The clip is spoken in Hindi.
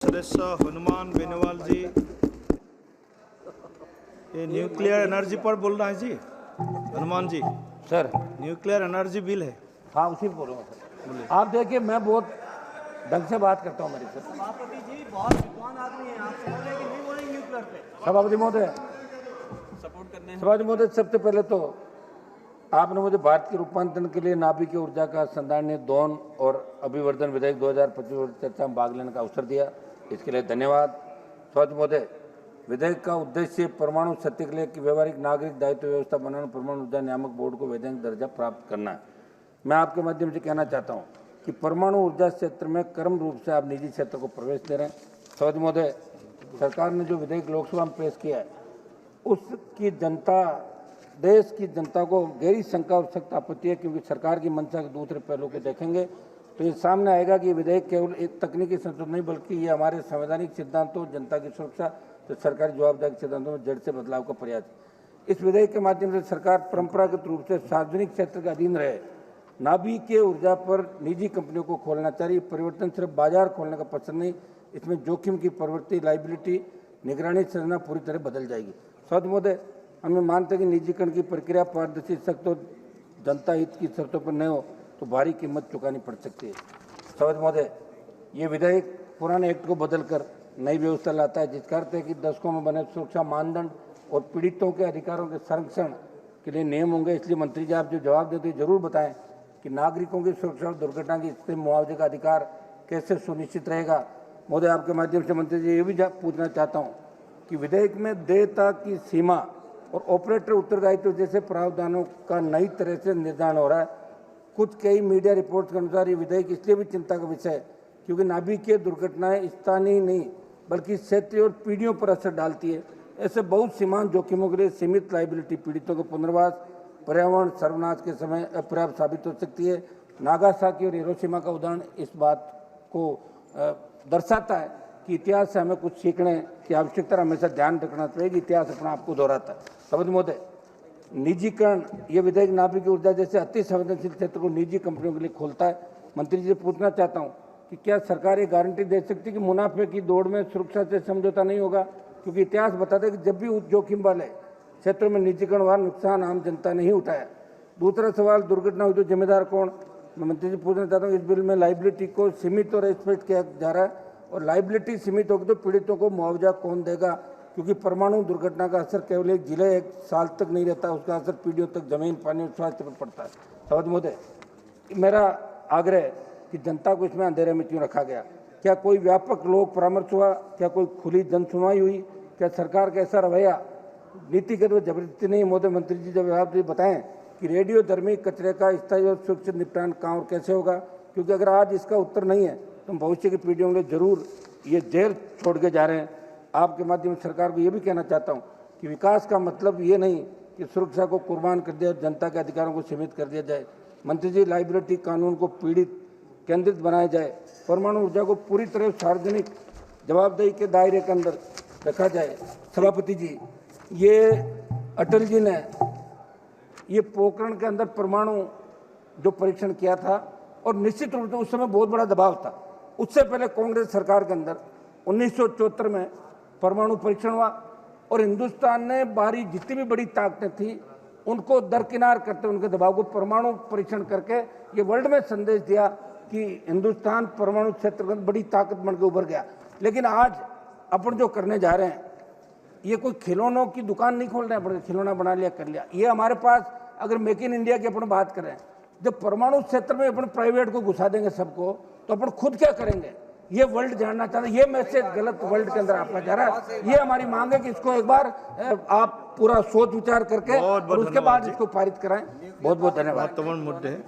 सदस्य हनुमान बेनीवाल जी, ये न्यूक्लियर एनर्जी पर बोल रहे हैं जी। Hanuman ji, sir. Nuclear energy bill है। हाँ, उसी बोल रहा हूँ सर। आप देखिए, मैं बहुत ढंग से बात करता हूँ मेरी सर। सभापति जी बहुत विद्वान आदमी हैं, आप समझ रहे हैं कि नहीं बोलेंगे न्यूक्लियर पे? सभापति महोदय, सपोर्ट करने हैं। सभापति महोदय, सबसे पहले तो आपने मुझे भारत के रूपांतरण के लिए नाभिकीय ऊर्जा का संधारणीय दोहन और अभिवर्धन विधेयक 2025 चर्चा में भाग लेने का अवसर दिया, इसके लिए धन्यवाद। सभापति महोदय, विधेयक का उद्देश्य परमाणु शक्ति के लिए एक व्यवहारिक नागरिक दायित्व व्यवस्था बनाना, परमाणु ऊर्जा नियामक बोर्ड को वैधानिक दर्जा प्राप्त करना है। मैं आपके माध्यम से कहना चाहता हूँ कि परमाणु ऊर्जा क्षेत्र में क्रम रूप से आप निजी क्षेत्र को प्रवेश दे रहे हैं। सभापति महोदय, सरकार ने जो विधेयक लोकसभा में पेश किया है, उसकी जनता, देश की जनता को गहरी शंका और सख्त आपत्ति है, क्योंकि सरकार की मंशा के दूसरे पहलू को देखेंगे तो ये सामने आएगा कि विधेयक केवल एक तकनीकी संशोधन नहीं, बल्कि ये हमारे संवैधानिक सिद्धांतों, जनता की सुरक्षा तो सरकारी जवाबदारी के सिद्धांतों में जड़ से बदलाव का प्रयास है। इस विधेयक के माध्यम से सरकार परंपरागत रूप से सार्वजनिक क्षेत्र के अधीन रहे नाभिकीय ऊर्जा पर निजी कंपनियों को खोलना चाहिए। परिवर्तन सिर्फ बाजार खोलने का पसंद नहीं, इसमें जोखिम की प्रवृत्ति, लाइबिलिटी, निगरानी संरचना पूरी तरह बदल जाएगी। सभापति महोदय, हमें मानते हैं कि निजीकरण की प्रक्रिया पारदर्शी, सख्त और जनता हित की शर्तों पर न हो तो भारी कीमत चुकानी पड़ सकती है। सभापति महोदय, ये विधेयक पुराने एक्ट को बदलकर नई व्यवस्था लाता है, जिसका अर्थ है कि दशकों में बने सुरक्षा मानदंड और पीड़ितों के अधिकारों के संरक्षण के लिए नियम होंगे। इसलिए मंत्री जी, आप जो जवाब देते हैं जरूर बताएं कि नागरिकों की सुरक्षा और दुर्घटना की स्थिति में मुआवजे का अधिकार कैसे सुनिश्चित रहेगा। महोदय, आपके माध्यम से मंत्री जी ये भी पूछना चाहता हूँ कि विधेयक में देयता की सीमा और ऑपरेटर उत्तरदायित्व जैसे प्रावधानों का नई तरह से निर्धारण हो रहा है। कुछ कई मीडिया रिपोर्ट्स के अनुसार ये विधेयक इसलिए भी चिंता का विषय है क्योंकि नाभिकीय दुर्घटनाएं स्थानीय नहीं बल्कि क्षेत्रीय और पीढ़ियों पर असर डालती है। ऐसे बहुत सीमांत जोखिमों के लिए सीमित लाइबिलिटी पीड़ितों के पुनर्वास, पर्यावरण सर्वनाश के समय अपर्याप्त साबित हो सकती है। नागासाकी और हिरोशिमा का उदाहरण इस बात को दर्शाता है कि इतिहास से हमें कुछ सीखने की आवश्यकता हमेशा ध्यान रखना चाहिए कि इतिहास अपना आपको दोहराता है। सभापति महोदय, निजीकरण, ये विधेयक नाभिकीय ऊर्जा जैसे अति संवेदनशील क्षेत्र को निजी कंपनियों के लिए खोलता है। मंत्री जी से पूछना चाहता हूँ कि क्या सरकार ये गारंटी दे सकती है कि मुनाफे की दौड़ में सुरक्षा से समझौता नहीं होगा, क्योंकि इतिहास बताता है कि जब भी उच्च जोखिम वाले क्षेत्रों में निजीकरण हुआ नुकसान आम जनता ने ही उठाया। दूसरा सवाल, दुर्घटना हुई तो जिम्मेदार कौन? मैं मंत्री जी पूछना चाहता हूँ, इस बिल में लाइबिलिटी को सीमित और स्पष्ट किया जा रहा है, और लाइबिलिटी सीमित होगी तो पीड़ितों को मुआवजा कौन देगा? क्योंकि परमाणु दुर्घटना का असर केवल एक जिले, एक साल तक नहीं रहता, उसका असर पीढ़ियों तक जमीन, पानी और स्वास्थ्य पर पड़ता है। सभापति महोदय, मेरा आग्रह है कि जनता को इसमें अंधेरे में क्यों रखा गया? क्या कोई व्यापक लोक परामर्श हुआ? क्या कोई खुली जन सुनवाई हुई? क्या सरकार का ऐसा रवैया नीतिगत व जबरदस्ती नहीं? महोदय मंत्री जी, जब आप ये बताएं कि रेडियो धर्मी कचरे का स्थायी और सुरक्षित निपटान कहाँ और कैसे होगा, क्योंकि अगर आज इसका उत्तर नहीं है तो हम भविष्य की पीढ़ियों के लिए जरूर ये जेल छोड़ के जा रहे हैं। आपके माध्यम से सरकार को ये भी कहना चाहता हूँ कि विकास का मतलब ये नहीं कि सुरक्षा को कुर्बान कर दिया और जनता के अधिकारों को सीमित कर दिया जाए। मंत्री जी, लाइबिलिटी कानून को पीड़ित केंद्रित बनाया जाए, परमाणु ऊर्जा को पूरी तरह सार्वजनिक जवाबदेही के दायरे के अंदर रखा जाए। सभापति जी, ये अटल जी ने ये पोखरण के अंदर परमाणु जो परीक्षण किया था, और निश्चित रूप से उस समय बहुत बड़ा दबाव था। उससे पहले कांग्रेस सरकार के अंदर 1974 में परमाणु परीक्षण हुआ, और हिंदुस्तान ने बाहरी जितनी भी बड़ी ताकतें थी उनको दरकिनार करते, उनके दबाव को परमाणु परीक्षण करके ये वर्ल्ड में संदेश दिया कि हिंदुस्तान परमाणु क्षेत्र में बड़ी ताकत बनकर उभर गया। लेकिन आज अपन जो करने जा रहे हैं, ये कोई खिलौनों की दुकान नहीं खोल रहे हैं, अपन खिलौना बना लिया कर लिया। ये हमारे पास अगर मेक इन इंडिया की अपन बात करें, जब परमाणु क्षेत्र में अपन प्राइवेट को घुसा देंगे सबको, तो अपन खुद क्या करेंगे? ये वर्ल्ड जानना चाहता है। ये मैसेज गलत वर्ल्ड के अंदर आपका जा रहा है। ये हमारी मांग है कि इसको एक बार आप पूरा सोच विचार करके और उसके बाद इसको पारित कराएं। बहुत बहुत धन्यवाद। तमाम मुद्दे हैं।